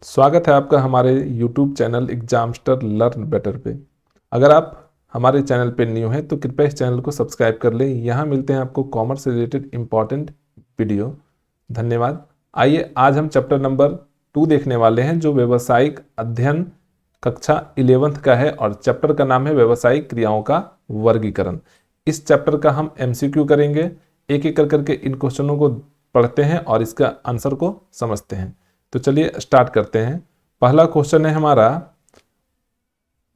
स्वागत है आपका हमारे YouTube चैनल एग्जामस्टर लर्न बेटर पे। अगर आप हमारे चैनल पे न्यू हैं तो कृपया इस चैनल को सब्सक्राइब कर लें। यहाँ मिलते हैं आपको कॉमर्स से रिलेटेड इंपॉर्टेंट वीडियो। धन्यवाद। आइए आज हम चैप्टर नंबर 2 देखने वाले हैं जो व्यवसायिक अध्ययन कक्षा 11th का है और चैप्टर का नाम है व्यवसायिक क्रियाओं का वर्गीकरण। इस चैप्टर का हम MCQ करेंगे। एक एक करके इन क्वेश्चनों को पढ़ते हैं और इसका आंसर को समझते हैं। तो चलिए स्टार्ट करते हैं। पहला क्वेश्चन है हमारा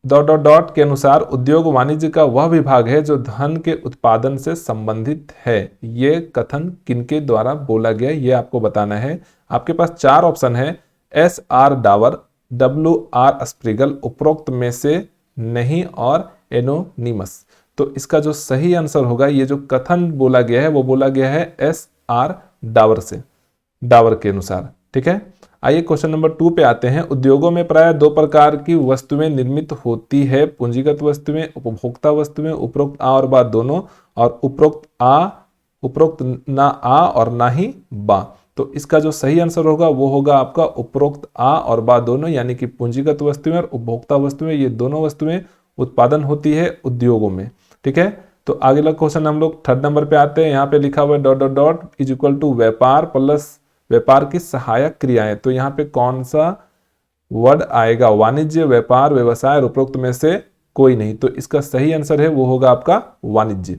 डॉट डॉट डॉट के अनुसार उद्योग वाणिज्य का वह विभाग है जो धन के उत्पादन से संबंधित है। ये कथन किनके द्वारा बोला गया ये आपको बताना है। आपके पास 4 ऑप्शन है। SR डावर, WR स्प्रिगल, उपरोक्त में से नहीं और एनोनिमस। तो इसका जो सही आंसर होगा, ये जो कथन बोला गया है वो बोला गया है SR डावर से, डावर के अनुसार। ठीक है, आइए क्वेश्चन नंबर 2 पे आते हैं। उद्योगों में प्राय 2 प्रकार की वस्तुएं निर्मित होती है, पूंजीगत वस्तुएं, उपभोक्ता वस्तुएं, उपरोक्त आ और बा दोनों, और उपरोक्त ना आ और ना ही बा। तो इसका जो सही आंसर होगा वो होगा आपका उपरोक्त आ और बा दोनों, यानी कि पूंजीगत वस्तुएं और उपभोक्ता वस्तुएं, ये दोनों वस्तुएं उत्पादन होती है उद्योगों में। ठीक है, तो अगला क्वेश्चन हम लोग 3rd नंबर पे आते हैं। यहाँ पे लिखा हुआ है dot dot dot is equal to व्यापार प्लस व्यापार की सहायक क्रियाएं। तो यहाँ पे कौन सा वर्ड आएगा? वाणिज्य, व्यापार, व्यवसाय और उपरोक्त में से कोई नहीं। तो इसका सही आंसर है वो होगा आपका वाणिज्य।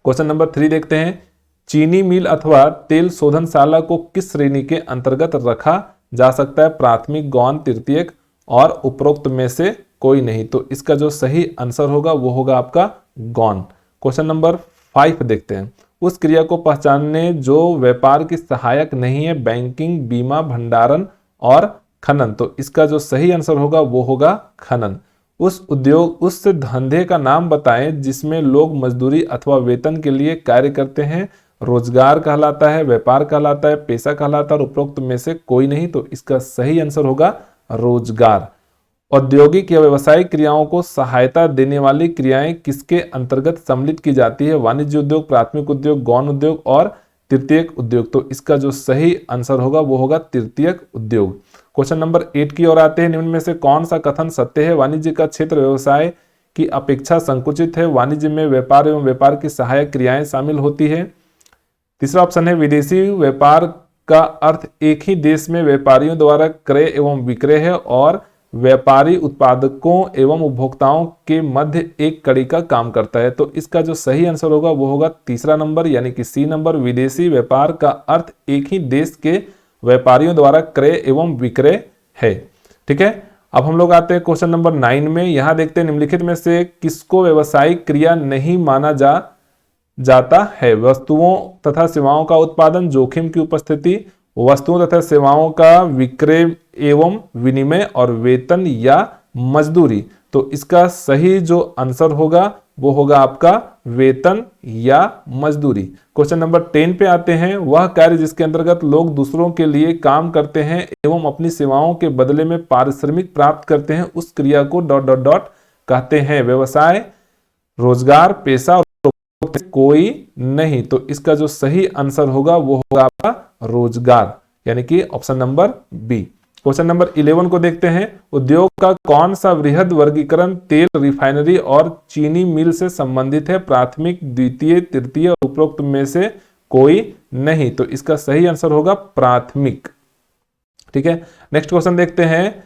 क्वेश्चन नंबर 3 देखते हैं। चीनी मिल अथवा तेल शोधनशाला को किस श्रेणी के अंतर्गत रखा जा सकता है? प्राथमिक, गौण, तृतीयक और उपरोक्त में से कोई नहीं। तो इसका जो सही आंसर होगा वो होगा आपका गौण। क्वेश्चन नंबर 5 देखते हैं। उस क्रिया को पहचानने जो व्यापार की सहायक नहीं है? बैंकिंग, बीमा, भंडारण और खनन। तो इसका जो सही आंसर होगा वो होगा खनन। उस धंधे का नाम बताएं जिसमें लोग मजदूरी अथवा वेतन के लिए कार्य करते हैं। रोजगार कहलाता है, व्यापार कहलाता है, पेशा कहलाता है और उपरोक्त में से कोई नहीं। तो इसका सही आंसर होगा रोजगार। औद्योगिक या व्यवसायिक क्रियाओं को सहायता देने वाली क्रियाएं किसके अंतर्गत सम्मिलित की जाती है? वाणिज्य उद्योग, प्राथमिक उद्योग, गौण उद्योग और तृतीयक उद्योग। तो इसका जो सही आंसर होगा वो होगा तृतीयक उद्योग। क्वेश्चन नंबर 8 की ओर आते हैं। निम्न में से कौन सा कथन सत्य है? वाणिज्य का क्षेत्र व्यवसाय की अपेक्षा संकुचित है। वाणिज्य में व्यापार एवं व्यापार की सहायक क्रियाएं शामिल होती है। तीसरा ऑप्शन है विदेशी व्यापार का अर्थ एक ही देश में व्यापारियों द्वारा क्रय एवं विक्रय है और व्यापारी उत्पादकों एवं उपभोक्ताओं के मध्य एक कड़ी का काम करता है। तो इसका जो सही आंसर होगा वो होगा तीसरा नंबर, यानी कि C नंबर। विदेशी व्यापार का अर्थ एक ही देश के व्यापारियों द्वारा क्रय एवं विक्रय है। ठीक है, अब हम लोग आते हैं क्वेश्चन नंबर 9 में। यहां देखते हैं निम्नलिखित में से किसको व्यवसायिक क्रिया नहीं माना जाता है? वस्तुओं तथा सेवाओं का उत्पादन, जोखिम की उपस्थिति, वस्तुओं तथा सेवाओं का विक्रय एवं विनिमय और वेतन या मजदूरी। तो इसका सही जो आंसर होगा वो होगा आपका वेतन या मजदूरी। क्वेश्चन नंबर 10 पे आते हैं। वह कार्य जिसके अंतर्गत लोग दूसरों के लिए काम करते हैं एवं अपनी सेवाओं के बदले में पारिश्रमिक प्राप्त करते हैं, उस क्रिया को डॉट डॉट डॉट कहते हैं। व्यवसाय, रोजगार, पेशा और कोई नहीं। तो इसका जो सही आंसर होगा वो होगा आपका रोजगार, यानी कि option number B. Question number 11 को देखते हैं। उद्योग का कौन सा वृहद वर्गीकरण तेल रिफाइनरी और चीनी मिल से संबंधित है? प्राथमिक, द्वितीय, तृतीय और उपरोक्त में से कोई नहीं। तो इसका सही आंसर होगा प्राथमिक। ठीक है, नेक्स्ट क्वेश्चन देखते हैं।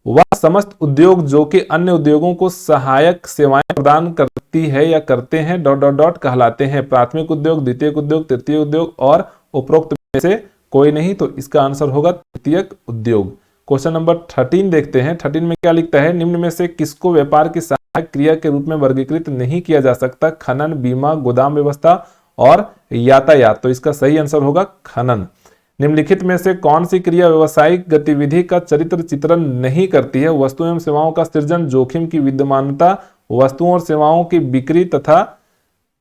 वह समस्त उद्योग जो कि अन्य उद्योगों को सहायक सेवाएं प्रदान करती है या करते हैं डॉट डॉट डॉट कहलाते हैं? प्राथमिक उद्योग, द्वितीयक उद्योग, तृतीय उद्योग और उपरोक्त में से कोई नहीं। तो इसका आंसर होगा तृतीयक उद्योग। क्वेश्चन नंबर 13 देखते हैं। 13 में क्या लिखता है? निम्न में से किसको व्यापार की सहायक क्रिया के रूप में वर्गीकृत नहीं किया जा सकता? खनन, बीमा, गोदाम व्यवस्था और यातायात। तो इसका सही आंसर होगा खनन। निम्नलिखित में से कौन सी क्रिया व्यवसायिक गतिविधि का चरित्र चित्रण नहीं करती है? वस्तुओं एवं सेवाओं का सृजन, जोखिम की विद्यमानता, वस्तुओं और सेवाओं की बिक्री तथा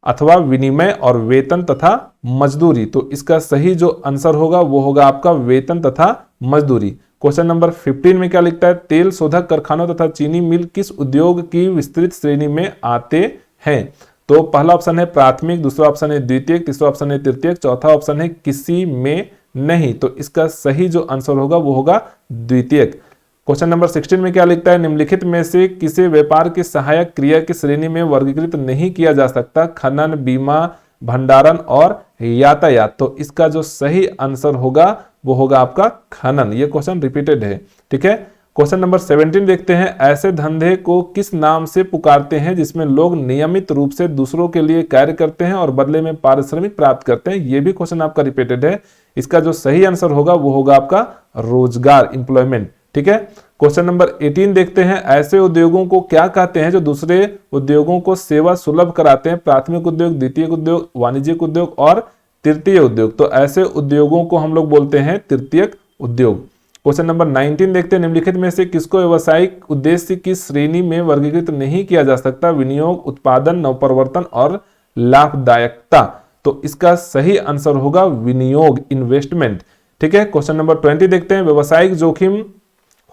अथवा विनिमय और वेतन तथा मजदूरी। तो इसका सही जो आंसर होगा वो होगा आपका वेतन तथा मजदूरी। क्वेश्चन नंबर 15 में क्या लिखता है? तेल शोधक कारखानों तथा चीनी मिल किस उद्योग की विस्तृत श्रेणी में आते हैं? तो पहला ऑप्शन है प्राथमिक, दूसरा ऑप्शन है द्वितीयक, तीसरा ऑप्शन है तृतीयक, चौथा ऑप्शन है किसी में नहीं, तो इसका सही जो आंसर होगा वो होगा द्वितीयक। क्वेश्चन नंबर 16 में क्या लिखता है, निम्नलिखित में से किसे व्यापार की सहायक क्रिया की श्रेणी में वर्गीकृत नहीं किया जा सकता, खनन, बीमा, भंडारण और यातायात। तो इसका जो सही आंसर होगा वो होगा आपका खनन। ये क्वेश्चन रिपीटेड है, ठीक है। क्वेश्चन नंबर 17 देखते हैं, ऐसे धंधे को किस नाम से पुकारते हैं जिसमें लोग नियमित रूप से दूसरों के लिए कार्य करते हैं और बदले में पारिश्रमिक प्राप्त करते हैं। ये भी क्वेश्चन आपका रिपीटेड है। इसका जो सही आंसर होगा वो होगा आपका रोजगार, एम्प्लॉयमेंट, ठीक है। क्वेश्चन नंबर 18 देखते हैं, ऐसे उद्योगों को क्या कहते हैं जो दूसरे उद्योगों को सेवा सुलभ कराते हैं, प्राथमिक उद्योग, द्वितीयक उद्योग, वाणिज्यिक उद्योग और तृतीय उद्योग। तो ऐसे उद्योगों को हम लोग बोलते हैं तृतीयक उद्योग। क्वेश्चन नंबर 19 देखते हैं, निम्नलिखित में से किसको व्यावसायिक उद्देश्य की श्रेणी में वर्गीकृत नहीं किया जा सकता, विनियोग, उत्पादन, नवप्रवर्तन और लाभदायकता। तो इसका सही आंसर होगा विनियोग, इन्वेस्टमेंट, ठीक है। क्वेश्चन नंबर 20 देखते हैं, व्यावसायिक जोखिम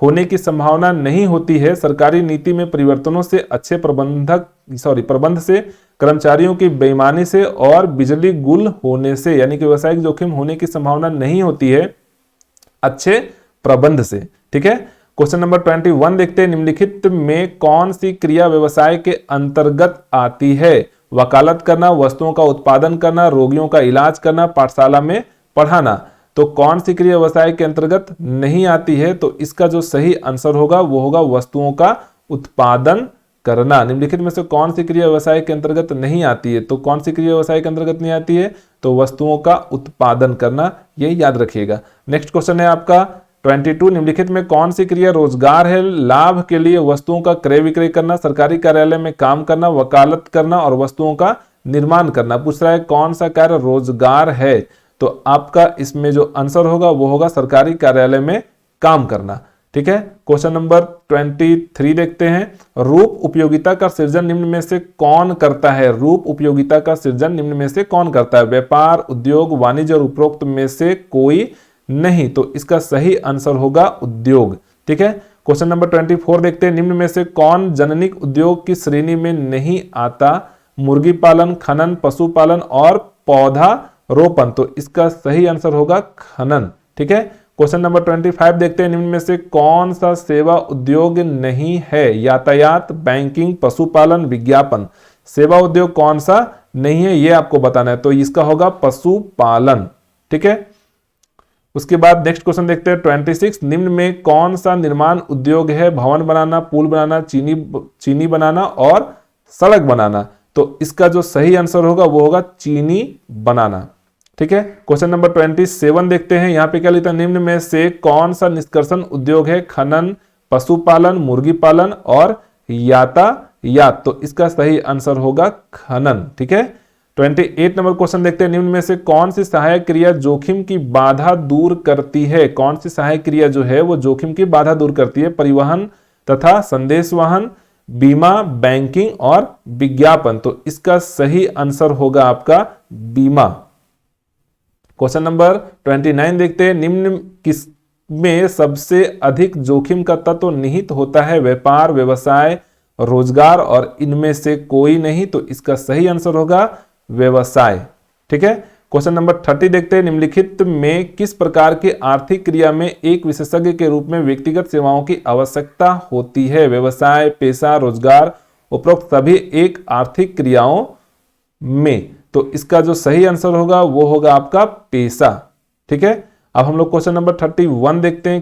होने की संभावना नहीं होती है सरकारी नीति में परिवर्तनों से, अच्छे प्रबंध से, कर्मचारियों की बेईमानी से और बिजली गुल होने से। यानी कि व्यावसायिक जोखिम होने की संभावना नहीं होती है अच्छे प्रबंध से, ठीक है। क्वेश्चन नंबर 21 देखते हैं, निम्नलिखित में कौन सी क्रिया व्यवसाय के अंतर्गत आती है, वकालत करना, वस्तुओं का उत्पादन करना, रोगियों का इलाज करना, पाठशाला में पढ़ाना। तो कौन सी क्रिया व्यवसाय के अंतर्गत नहीं आती है, तो इसका जो सही आंसर होगा वो होगा वस्तुओं का उत्पादन करना। निम्नलिखित में से कौन सी क्रिया व्यवसाय के अंतर्गत नहीं आती है, तो कौन सी क्रिया व्यवसाय के अंतर्गत नहीं आती है, तो वस्तुओं का उत्पादन करना, ये याद रखिएगा। नेक्स्ट क्वेश्चन है आपका 22, निम्नलिखित में कौन सी क्रिया रोजगार है, लाभ के लिए वस्तुओं का क्रय विक्रय करना, सरकारी कार्यालय में काम करना, वकालत करना और वस्तुओं का निर्माण करना। पूछ रहा है कौन सा कार्य रोजगार है, तो आपका इसमें जो आंसर होगा वो होगा सरकारी कार्यालय में काम करना, ठीक है। क्वेश्चन नंबर 23 देखते हैं, रूप उपयोगिता का सृजन निम्न में से कौन करता है, रूप उपयोगिता का सृजन निम्न में से कौन करता है, व्यापार, उद्योग, वाणिज्य और उपरोक्त में से कोई नहीं। तो इसका सही आंसर होगा उद्योग, ठीक है। क्वेश्चन नंबर 24 देखते हैं, निम्न में से कौन जननिक उद्योग की श्रेणी में नहीं आता, मुर्गी पालन, खनन, पशुपालन और पौधा रोपण। तो इसका सही आंसर होगा खनन, ठीक है। क्वेश्चन नंबर 25 देखते हैं, निम्न में से कौन सा सेवा उद्योग नहीं है, यातायात, बैंकिंग, पशुपालन, विज्ञापन। सेवा उद्योग कौन सा नहीं है ये आपको बताना है, तो इसका होगा पशुपालन, ठीक है। उसके बाद नेक्स्ट क्वेश्चन देखते हैं 26, निम्न में कौन सा निर्माण उद्योग है, भवन बनाना, पुल बनाना, चीनी बनाना और सड़क बनाना। तो इसका जो सही आंसर होगा वो होगा चीनी बनाना, ठीक है। क्वेश्चन नंबर 27 देखते हैं, यहाँ पे क्या लिखा है, निम्न में से कौन सा निष्कर्षण उद्योग है, खनन, पशुपालन, मुर्गी पालन और यातायात। तो इसका सही आंसर होगा खनन, ठीक है। 28 नंबर क्वेश्चन देखते हैं, निम्न में से कौन सी सहायक क्रिया जोखिम की बाधा दूर करती है, कौन सी सहायक क्रिया जो है वो जोखिम की बाधा दूर करती है, परिवहन तथा संदेश वाहन, बीमा, बैंकिंग और विज्ञापन। तो इसका सही आंसर होगा आपका बीमा। क्वेश्चन नंबर 29 देखते हैं, निम्न किस में सबसे अधिक जोखिम का तत्व निहित होता है, व्यापार, व्यवसाय, रोजगार और इनमें से कोई नहीं। तो इसका सही आंसर होगा व्यवसाय, ठीक है। क्वेश्चन नंबर 30 देखते हैं, निम्नलिखित में किस प्रकार की आर्थिक क्रिया में एक विशेषज्ञ के रूप में व्यक्तिगत सेवाओं की आवश्यकता होती है, व्यवसाय, पेशा, रोजगार, उपरोक्त सभी एक आर्थिक क्रियाओं में। तो इसका जो सही आंसर होगा वो होगा आपका पेशा, ठीक है। अब हम लोग क्वेश्चन नंबर 31 देखते हैं,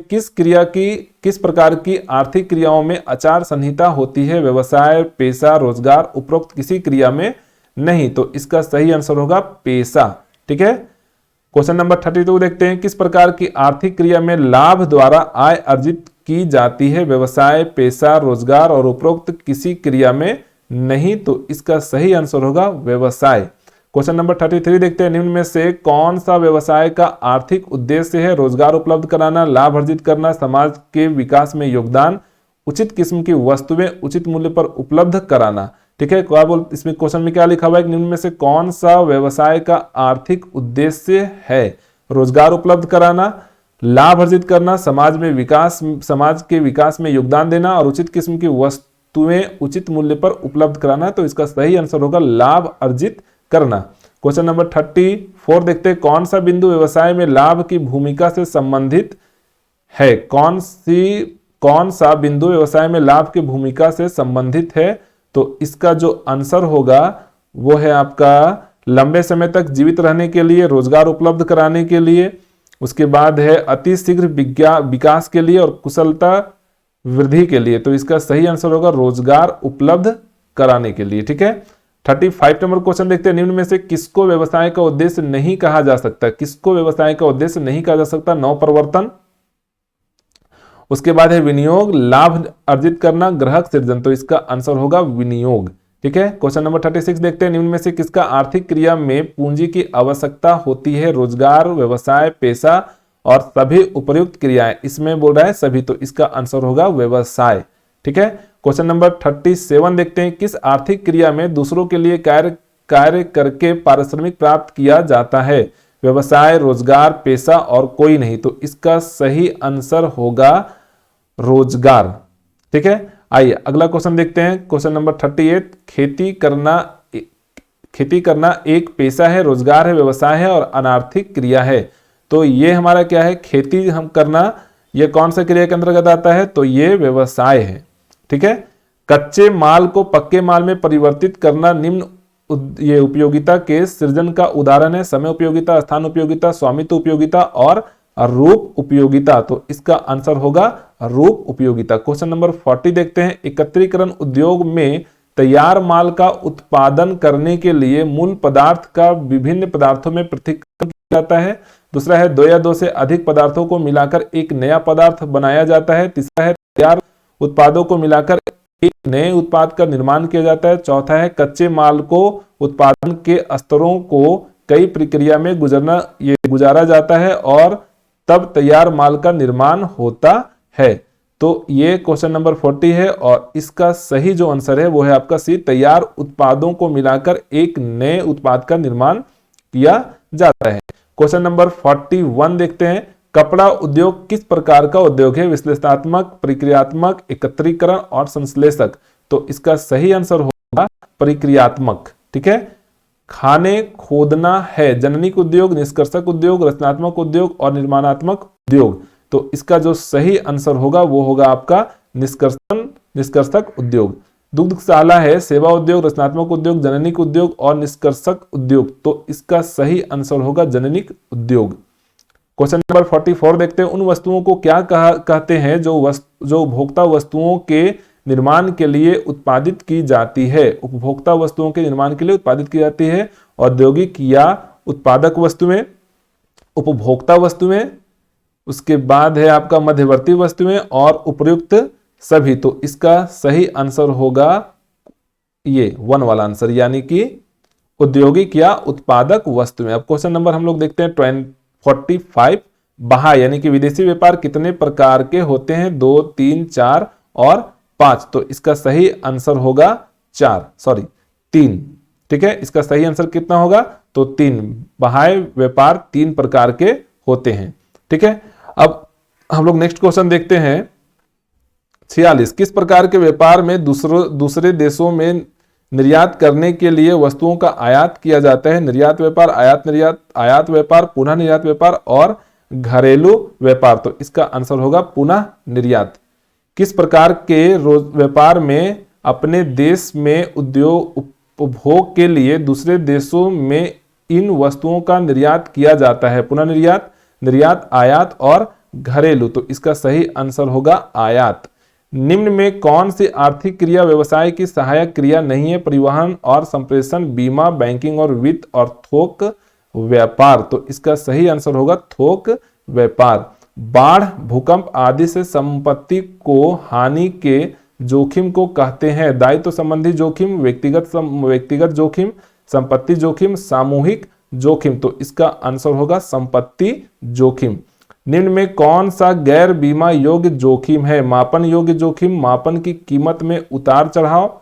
किस प्रकार की आर्थिक क्रियाओं में आचार संहिता होती है, व्यवसाय, पेशा, रोजगार, उपरोक्त किसी क्रिया में नहीं। तो इसका सही आंसर होगा पेशा, ठीक है। क्वेश्चन नंबर 32 देखते हैं, किस प्रकार की आर्थिक क्रिया में लाभ द्वारा आय अर्जित की जाती है, व्यवसाय, पेशा, रोजगार और उपरोक्त किसी क्रिया में नहीं। तो इसका सही आंसर होगा व्यवसाय। क्वेश्चन नंबर 33 देखते हैं, निम्न में से कौन सा व्यवसाय का आर्थिक उद्देश्य है, रोजगार उपलब्ध कराना, लाभ अर्जित करना, समाज के विकास में योगदान, उचित किस्म की वस्तुएं उचित मूल्य पर उपलब्ध कराना, ठीक है। इसमें क्वेश्चन में क्या लिखा हुआ है, निम्न में से कौन सा व्यवसाय का आर्थिक उद्देश्य है, रोजगार उपलब्ध कराना, लाभ अर्जित करना, समाज के विकास में योगदान देना और उचित किस्म की वस्तुएं उचित मूल्य पर उपलब्ध कराना। तो इसका सही आंसर होगा लाभ अर्जित करना। क्वेश्चन नंबर 34 देखते हैं, कौन सा बिंदु व्यवसाय में लाभ की भूमिका से संबंधित है? कौन सा बिंदु व्यवसाय में लाभ की भूमिका से संबंधित है? तो इसका जो आंसर होगा वो है आपका लंबे समय तक जीवित रहने के लिए, रोजगार उपलब्ध कराने के लिए, उसके बाद है अति शीघ्र विकास के लिए और कुशलता वृद्धि के लिए। तो इसका सही आंसर होगा रोजगार उपलब्ध कराने के लिए। ठीक है, 35 नंबर क्वेश्चन देखते हैं, निम्न में से किसको व्यवसाय का उद्देश्य नहीं कहा जा सकता? किसको व्यवसाय का उद्देश्य नहीं कहा जा सकता? नवप्रवर्तन, उसके बाद है विनियोग, लाभ अर्जित करना, ग्राहक सृजन। तो इसका आंसर होगा विनियोग। ठीक है, क्वेश्चन नंबर 36 देखते हैं, निम्न में से किसका आर्थिक क्रिया में पूंजी की आवश्यकता होती है? रोजगार, व्यवसाय, पेशा और सभी उपर्युक्त क्रियाएं। इसमें बोल रहा है सभी, तो इसका आंसर होगा व्यवसाय। ठीक है, क्वेश्चन नंबर 37 देखते हैं, किस आर्थिक क्रिया में दूसरों के लिए कार्य करके पारिश्रमिक प्राप्त किया जाता है? व्यवसाय, रोजगार, पेशा और कोई नहीं। तो इसका सही आंसर होगा रोजगार। ठीक है, आइए अगला क्वेश्चन देखते हैं, क्वेश्चन नंबर 38, खेती करना एक पेशा है, रोजगार है, व्यवसाय है और अनार्थिक क्रिया है। तो ये हमारा क्या है? खेती हम करना, ये कौन सा क्रिया के अंतर्गत आता है? तो ये व्यवसाय है। ठीक है, कच्चे माल को पक्के माल में परिवर्तित करना निम्न ये उपयोगिता के सृजन का उदाहरण है। समय उपयोगिता, स्थान उपयोगिता, स्वामित्व उपयोगिता और रूप उपयोगिता। तो इसका आंसर होगा रूप उपयोगिता। क्वेश्चन नंबर 40 देखते हैं, एकत्रीकरण उद्योग में तैयार माल का उत्पादन करने के लिए मूल पदार्थ का विभिन्न पदार्थों में पृथक्करण किया जाता है। दूसरा है 2 या 2 से अधिक पदार्थों को मिलाकर एक नया पदार्थ बनाया जाता है। तीसरा है तैयार उत्पादों को मिलाकर एक नए उत्पाद का निर्माण किया जाता है। चौथा है कच्चे माल को उत्पादन के स्तरों को कई प्रक्रिया में गुजारा जाता है और तब तैयार माल का निर्माण होता है। तो ये क्वेश्चन नंबर 40 है और इसका सही जो आंसर है वो है आपका सी, तैयार उत्पादों को मिलाकर एक नए उत्पाद का निर्माण किया जाता है। क्वेश्चन नंबर 41 देखते हैं, कपड़ा उद्योग किस प्रकार का उद्योग है? विश्लेषणात्मक, प्रक्रियात्मक, एकत्रीकरण और संश्लेषक। तो इसका सही आंसर होगा प्रक्रियात्मक। ठीक है, खाने खोदना है जननिक उद्योग, निष्कर्षक उद्योग, रचनात्मक उद्योग और निर्माणात्मक उद्योग। तो इसका जो सही आंसर होगा वो होगा आपका निष्कर्षक उद्योग। दुग्धशाला है सेवा उद्योग, रचनात्मक उद्योग, जननिक उद्योग और निष्कर्षक उद्योग। तो इसका सही आंसर होगा जननिक उद्योग। क्वेश्चन नंबर 44 देखते हैं, उन वस्तुओं को क्या कहते हैं जो उपभोक्ता वस्तुओं के निर्माण के लिए उत्पादित की जाती है? उपभोक्ता वस्तुओं के निर्माण के लिए उत्पादित की जाती है औद्योगिक या उत्पादक वस्तुएं, उपभोक्ता वस्तुएं, उसके बाद है आपका मध्यवर्ती वस्तुएं और उपयुक्त सभी। तो इसका सही आंसर होगा ये 1 वाला आंसर, यानी कि औद्योगिक या उत्पादक वस्तुएं। अब क्वेश्चन नंबर हम लोग देखते हैं 45, बाह्य यानी कि विदेशी व्यापार कितने प्रकार के होते हैं? 2, 3, 4 और 5। तो इसका सही आंसर होगा 3। ठीक है, इसका सही आंसर कितना होगा? तो 3। बाह्य व्यापार 3 प्रकार के होते हैं। ठीक है, अब हम लोग नेक्स्ट क्वेश्चन देखते हैं 46, किस प्रकार के व्यापार में दूसरे देशों में निर्यात करने के लिए वस्तुओं का आयात किया जाता है? निर्यात व्यापार, आयात व्यापार, पुनः निर्यात व्यापार और घरेलू व्यापार। तो इसका आंसर होगा पुनः निर्यात। किस प्रकार के व्यापार में अपने देश में उपभोग के लिए दूसरे देशों में इन वस्तुओं का निर्यात किया जाता है? पुनः निर्यात, आयात और घरेलू। तो इसका सही आंसर होगा आयात। निम्न में कौन सी आर्थिक क्रिया व्यवसाय की सहायक क्रिया नहीं है? परिवहन और संप्रेषण, बीमा, बैंकिंग और वित्त और थोक व्यापार। तो इसका सही आंसर होगा थोक व्यापार। बाढ़, भूकंप आदि से संपत्ति को हानि के जोखिम को कहते हैं? दायित्व संबंधी जोखिम, व्यक्तिगत जोखिम, संपत्ति जोखिम, सामूहिक जोखिम। तो इसका आंसर होगा संपत्ति जोखिम। निम्न में कौन सा गैर बीमा योग्य जोखिम है? मापन योग्य जोखिम, मापन की कीमत में उतार चढ़ाव,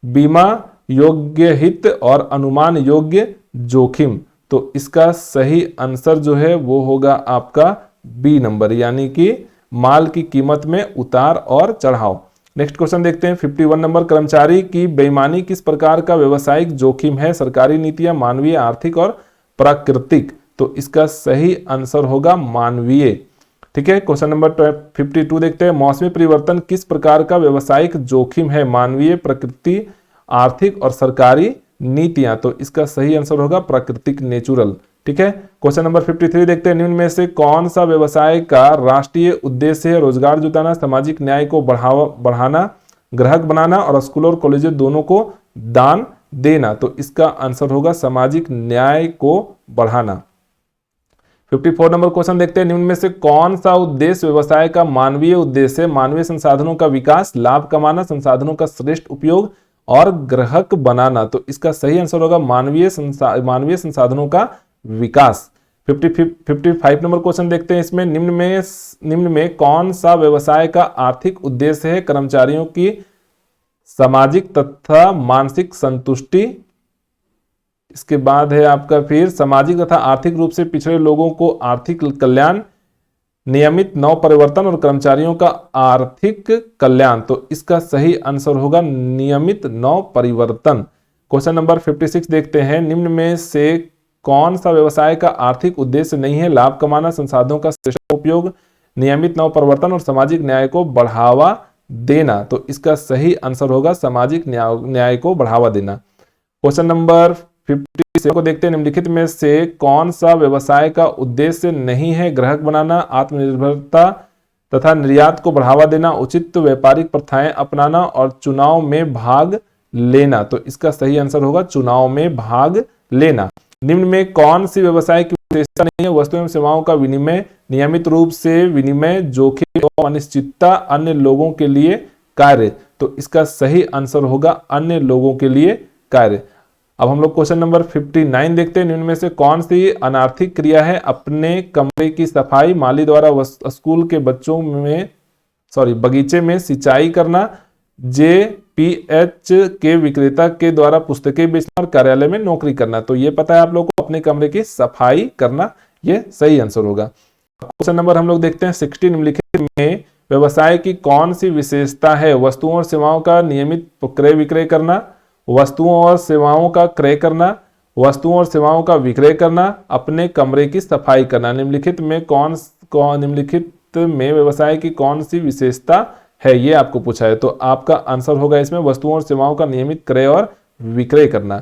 बीमा योग्य हित और अनुमान योग्य जोखिम। तो इसका सही आंसर जो है वो होगा आपका बी नंबर, यानी कि माल की कीमत में उतार और चढ़ाव। नेक्स्ट क्वेश्चन देखते हैं 51 नंबर, कर्मचारी की बेईमानी किस प्रकार का व्यवसायिक जोखिम है? सरकारी नीतियां, मानवीय, आर्थिक और प्राकृतिक। तो इसका सही आंसर होगा मानवीय। ठीक है, क्वेश्चन नंबर 52 देखते हैं, मौसमी परिवर्तन किस प्रकार का व्यवसायिक जोखिम है? मानवीय, प्रकृति, आर्थिक और सरकारी नीतियां। तो इसका सही आंसर होगा प्राकृतिक, नेचुरल। ठीक है, क्वेश्चन नंबर 53 देखते हैं, निम्न में से कौन सा व्यवसाय का राष्ट्रीय उद्देश्य है? रोजगार जुटाना, सामाजिक न्याय को बढ़ाना, ग्राहक बनाना और स्कूल और कॉलेज दोनों को दान देना। तो इसका आंसर होगा सामाजिक न्याय को बढ़ाना। 54 नंबर क्वेश्चन देखते हैं, निम्न में से कौन सा उद्देश्य व्यवसाय का मानवीय उद्देश्य है? मानवीय संसाधनों का विकास, लाभ कमाना, संसाधनों का श्रेष्ठ उपयोग और ग्राहक बनाना। तो इसका सही आंसर होगा मानवीय संसाधनों का विकास। 55 नंबर क्वेश्चन देखते हैं, इसमें निम्न में कौन सा व्यवसाय का आर्थिक उद्देश्य है? कर्मचारियों की सामाजिक तथा मानसिक संतुष्टि। इसके बाद है आपका फिर सामाजिक तथा आर्थिक रूप से पिछड़े लोगों को आर्थिक कल्याण, नियमित नव परिवर्तन और कर्मचारियों का आर्थिक कल्याण। तो इसका सही आंसर होगा नियमित नव परिवर्तन। क्वेश्चन नंबर 56 देखते हैं, निम्न में से कौन सा व्यवसाय का आर्थिक उद्देश्य नहीं है? लाभ कमाना, संसाधनों का श्रेष्ठ उपयोग, नियमित नव परिवर्तन और सामाजिक न्याय को बढ़ावा देना। तो इसका सही आंसर होगा सामाजिक न्याय को बढ़ावा देना। क्वेश्चन नंबर 57 को देखते हैं, निम्नलिखित में से कौन सा व्यवसाय का उद्देश्य नहीं है? ग्राहक बनाना, आत्मनिर्भरता तथा निर्यात को बढ़ावा देना, उचित व्यापारिक प्रथाएं अपनाना और चुनाव में भाग लेना। तो इसका सही आंसर होगा चुनाव में भाग लेना। निम्न में कौन सी व्यवसाय की विशेषता नहीं है? वस्तु एवं सेवाओं का विनिमय, नियमित रूप से विनिमय, जोखिम और अनिश्चितता, अन्य लोगों के लिए कार्य। तो इसका सही आंसर होगा अन्य लोगों के लिए कार्य। अब हम लोग क्वेश्चन नंबर 59 देखते हैं, निम्न में से कौन सी अनार्थिक क्रिया है? अपने कमरे की सफाई, माली द्वारा स्कूल के बगीचे में सिंचाई करना, JPH के विक्रेता के द्वारा पुस्तकें बेचना और कार्यालय में नौकरी करना। तो ये पता है आप लोगों को, अपने कमरे की सफाई करना, ये सही आंसर होगा। क्वेश्चन नंबर हम लोग देखते हैं 60, निम्नलिखित में व्यवसाय की कौन सी विशेषता है? वस्तुओं और सेवाओं का नियमित क्रय विक्रय करना, वस्तुओं और सेवाओं का क्रय करना, वस्तुओं और सेवाओं का विक्रय करना, अपने कमरे की सफाई करना। निम्नलिखित में व्यवसाय की कौन सी विशेषता है, ये आपको पूछा है। तो आपका आंसर होगा इसमें वस्तुओं और सेवाओं का नियमित क्रय और विक्रय करना।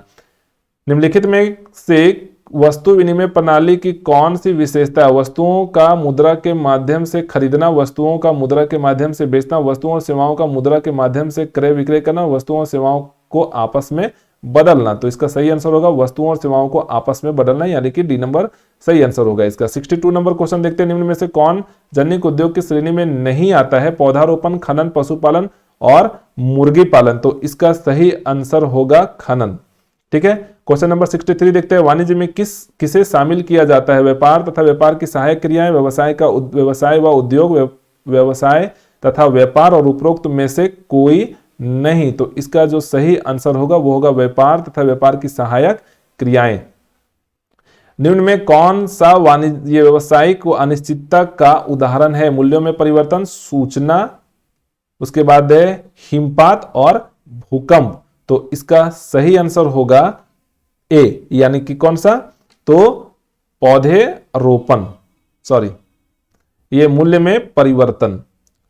निम्नलिखित में से वस्तु विनिमय प्रणाली की कौन सी विशेषता है? वस्तुओं का मुद्रा के माध्यम से खरीदना, वस्तुओं का मुद्रा के माध्यम से बेचना, वस्तुओं और सेवाओं का मुद्रा के माध्यम से क्रय विक्रय करना, वस्तुओं और सेवाओं को आपस में बदलना। तो इसका सही आंसर होगा वस्तुओं और सेवाओं को आपस में बदलना, यानी कि डी नंबर सही आंसर होगा इसका। 62 नंबर क्वेश्चन देखते हैं, निम्न में से कौन जनिक उद्योग की श्रेणी में नहीं आता है? पौधारोपण, खनन, पशुपालन और मुर्गी पालन। तो इसका सही आंसर होगा खनन। ठीक है, क्वेश्चन नंबर 63 देखते हैं, वाणिज्य में किसे शामिल किया जाता है? व्यापार तथा व्यापार की सहायक क्रियाएं, व्यवसाय व उद्योग, व्यवसाय तथा व्यापार और उपरोक्त में से कोई नहीं। तो इसका जो सही आंसर होगा वो होगा व्यापार तथा व्यापार की सहायक क्रियाएं। निम्न में कौन सा वाणिज्य व्यवसायिक अनिश्चितता का उदाहरण है? मूल्यों में परिवर्तन, सूचना, उसके बाद है हिमपात और भूकंप। तो इसका सही आंसर होगा ए, यानी कि कौन सा? तो पौधे रोपण, ये मूल्य में परिवर्तन।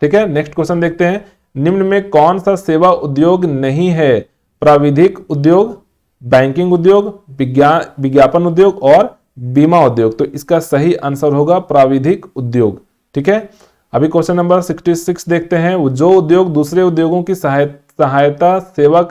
ठीक है, नेक्स्ट क्वेश्चन देखते हैं, निम्न में कौन सा सेवा उद्योग नहीं है? प्राविधिक उद्योग, बैंकिंग उद्योग, विज्ञापन उद्योग और बीमा उद्योग। तो इसका सही आंसर होगा प्राविधिक उद्योग। ठीक है, अभी क्वेश्चन नंबर 66 देखते हैं, जो उद्योग दूसरे उद्योगों की सहायक सेवा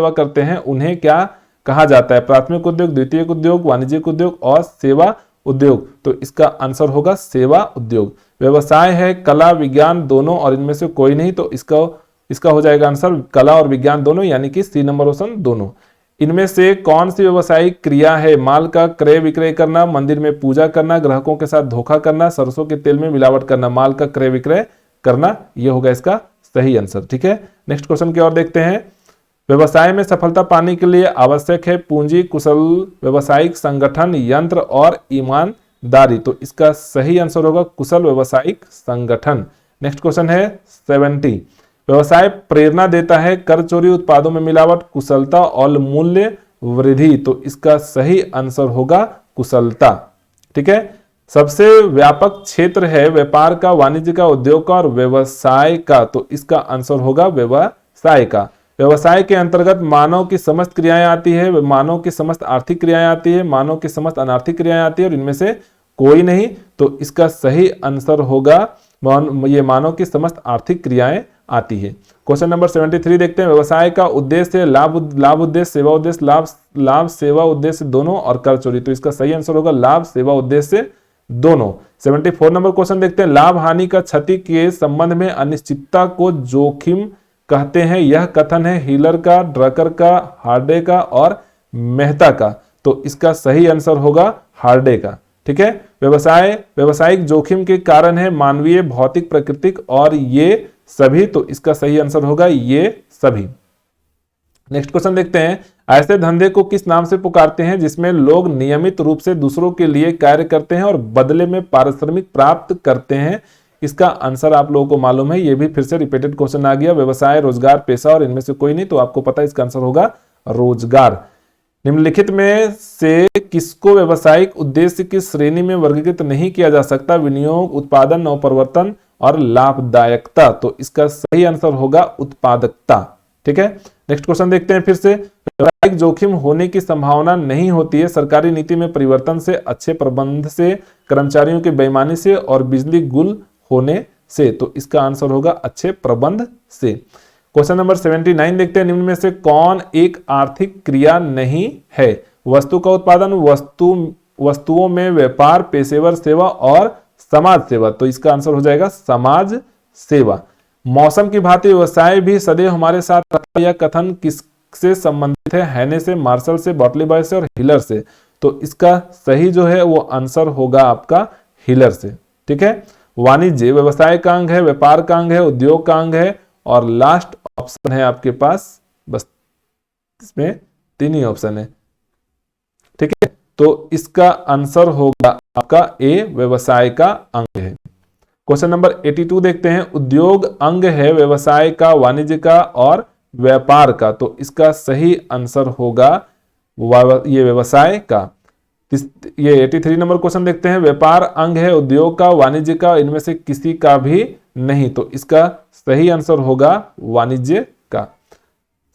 करते हैं उन्हें क्या कहा जाता है? प्राथमिक उद्योग, द्वितीयक उद्योग, वाणिज्यिक उद्योग और सेवा उद्योग। तो इसका आंसर होगा सेवा उद्योग। व्यवसाय है कला विज्ञान दोनों और इनमें से कोई नहीं। तो इसका हो जाएगा आंसर कला और विज्ञान दोनों, यानी कि सी नंबर ऑप्शन दोनों। इनमें से कौन सी व्यवसायिक क्रिया है? माल का क्रय विक्रय करना, मंदिर में पूजा करना, ग्राहकों के साथ धोखा करना, सरसों के तेल में मिलावट करना। माल का क्रय विक्रय करना, यह होगा इसका सही आंसर। ठीक है, नेक्स्ट क्वेश्चन की ओर देखते हैं, व्यवसाय में सफलता पाने के लिए आवश्यक है पूंजी, कुशल व्यवसायिक संगठन, यंत्र और ईमानदारी। तो इसका सही आंसर होगा कुशल व्यवसायिक संगठन। नेक्स्ट क्वेश्चन है 70, व्यवसाय प्रेरणा देता है, कर चोरी, उत्पादों में मिलावट, कुशलता और मूल्य वृद्धि। तो इसका सही आंसर होगा कुशलता। ठीक है, सबसे व्यापक क्षेत्र है व्यापार का, वाणिज्य का, उद्योग का और व्यवसाय का। तो इसका आंसर होगा व्यवसाय का। व्यवसाय के अंतर्गत मानव की समस्त क्रियाएं आती है, मानव की समस्त आर्थिक क्रियाएं आती है, मानव की समस्त अनार्थिक क्रियाएं आती है और इनमें से कोई नहीं। तो इसका सही आंसर होगा ये मानव की समस्त आर्थिक क्रियाएं आती है। क्वेश्चन नंबर 73 देखते हैं। व्यवसाय का उद्देश्य लाभ उद्देश्य, सेवा उद्देश्य, लाभ सेवा उद्देश्य दोनों और कर चोरी। तो इसका सही आंसर होगा लाभ सेवा उद्देश्य दोनों। 74 नंबर क्वेश्चन देखते हैं। लाभ हानि का क्षति के संबंध में अनिश्चितता को जोखिम कहते हैं। यह कथन है हिलर का, ड्रकर का, हार्डे का और मेहता का। तो इसका सही आंसर होगा हार्डे का। ठीक है, व्यवसायिक जोखिम के कारण है मानवीय, भौतिक, प्राकृतिक और ये सभी। तो इसका सही आंसर होगा ये सभी। नेक्स्ट क्वेश्चन देखते हैं। ऐसे धंधे को किस नाम से पुकारते हैं जिसमें लोग नियमित रूप से दूसरों के लिए कार्य करते हैं और बदले में पारिश्रमिक प्राप्त करते हैं? इसका आंसर आप लोगों को मालूम है, ये भी फिर से रिपीटेड क्वेश्चन आ गया। व्यवसाय, रोजगार, पेशा और इनमें से कोई नहीं। तो आपको पता है इसका आंसर होगा रोजगार। निम्नलिखित में से किसको व्यावसायिक उद्देश्य की श्रेणी में वर्गीकृत नहीं किया जा सकता? विनियोग, उत्पादन, नवप्रवर्तन और लाभदायकता। तो इसका सही आंसर होगा उत्पादकता। ठीक है, नेक्स्ट क्वेश्चन देखते हैं फिर से। व्यावसायिक जोखिम होने की संभावना नहीं होती है सरकारी नीति में परिवर्तन से, अच्छे प्रबंध से, कर्मचारियों की बेईमानी से और बिजली गुल होने से। तो इसका आंसर होगा अच्छे प्रबंध से। क्वेश्चन नंबर 79 देखते हैं। निम्न में से कौन एक आर्थिक क्रिया नहीं है? वस्तु का उत्पादन, वस्तुओं में व्यापार, पेशेवर सेवा और समाज सेवा। तो इसका आंसर हो जाएगा समाज सेवा। मौसम की भांति व्यवसाय भी सदैव हमारे साथ रहता है। यह कथन किससे संबंधित है? हैने से, मार्शल से, बॉटली बॉय से और हिलर से। तो इसका सही जो है वो आंसर होगा आपका हिलर से। ठीक है, वाणिज्य व्यवसाय का अंग है, व्यापार का अंग है, उद्योग का अंग है और लास्ट ऑप्शन है आपके पास, बस इसमें 3 ही ऑप्शन है। ठीक है, तो इसका आंसर होगा आपका ए, व्यवसाय का अंग है। क्वेश्चन नंबर 82 देखते हैं। उद्योग अंग है व्यवसाय का, वाणिज्य का और व्यापार का। तो इसका सही आंसर होगा ये व्यवसाय का। ये 83 नंबर क्वेश्चन देखते हैं। व्यापार अंग है उद्योग का, वाणिज्य का, इनमें से किसी का भी नहीं। तो इसका सही आंसर होगा वाणिज्य का।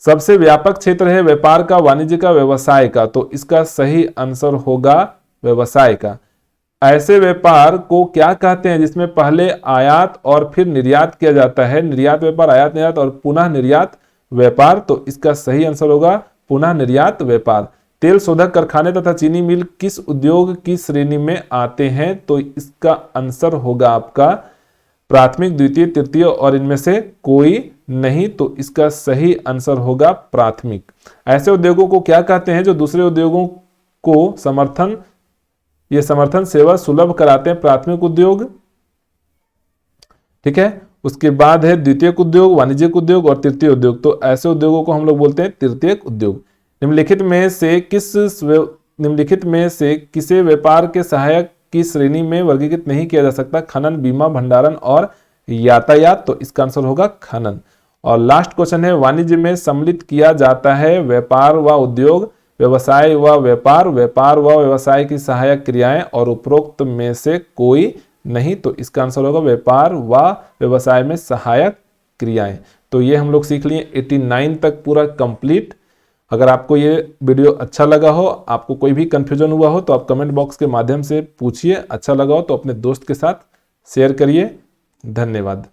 सबसे व्यापक क्षेत्र है व्यापार का, वाणिज्य का, व्यवसाय का। तो इसका सही आंसर होगा व्यवसाय का। ऐसे व्यापार को क्या कहते हैं जिसमें पहले आयात और फिर निर्यात किया जाता है? निर्यात व्यापार, आयात निर्यात और पुनः निर्यात व्यापार। तो इसका सही आंसर होगा पुनः निर्यात व्यापार। तेल शोधक कारखाने तथा चीनी मिल किस उद्योग की श्रेणी में आते हैं? तो इसका आंसर होगा आपका प्राथमिक, द्वितीय, तृतीय और इनमें से कोई नहीं। तो इसका सही आंसर होगा प्राथमिक। ऐसे उद्योगों को क्या कहते हैं जो दूसरे उद्योगों को समर्थन सेवा सुलभ कराते हैं? प्राथमिक उद्योग। ठीक है, उसके बाद है द्वितीयक उद्योग, वाणिज्यिक उद्योग और तृतीय उद्योग। तो ऐसे उद्योगों को हम लोग बोलते हैं तृतीयक उद्योग। निम्नलिखित में से किसे व्यापार के सहायक की श्रेणी में वर्गीकृत नहीं किया जा सकता? खनन, बीमा, भंडारण और यातायात। तो इसका आंसर होगा खनन। और लास्ट क्वेश्चन है। वाणिज्य में सम्मिलित किया जाता है व्यापार व उद्योग, व्यवसाय व व्यापार, व्यापार व व्यवसाय की सहायक क्रियाएं और उपरोक्त में से कोई नहीं। तो इसका आंसर होगा व्यापार व व्यवसाय में सहायक क्रियाएं। तो ये हम लोग सीख लिए 89 तक पूरा कंप्लीट। अगर आपको ये वीडियो अच्छा लगा हो, आपको कोई भी कंफ्यूजन हुआ हो तो आप कमेंट बॉक्स के माध्यम से पूछिए। अच्छा लगा हो तो अपने दोस्त के साथ शेयर करिए। धन्यवाद।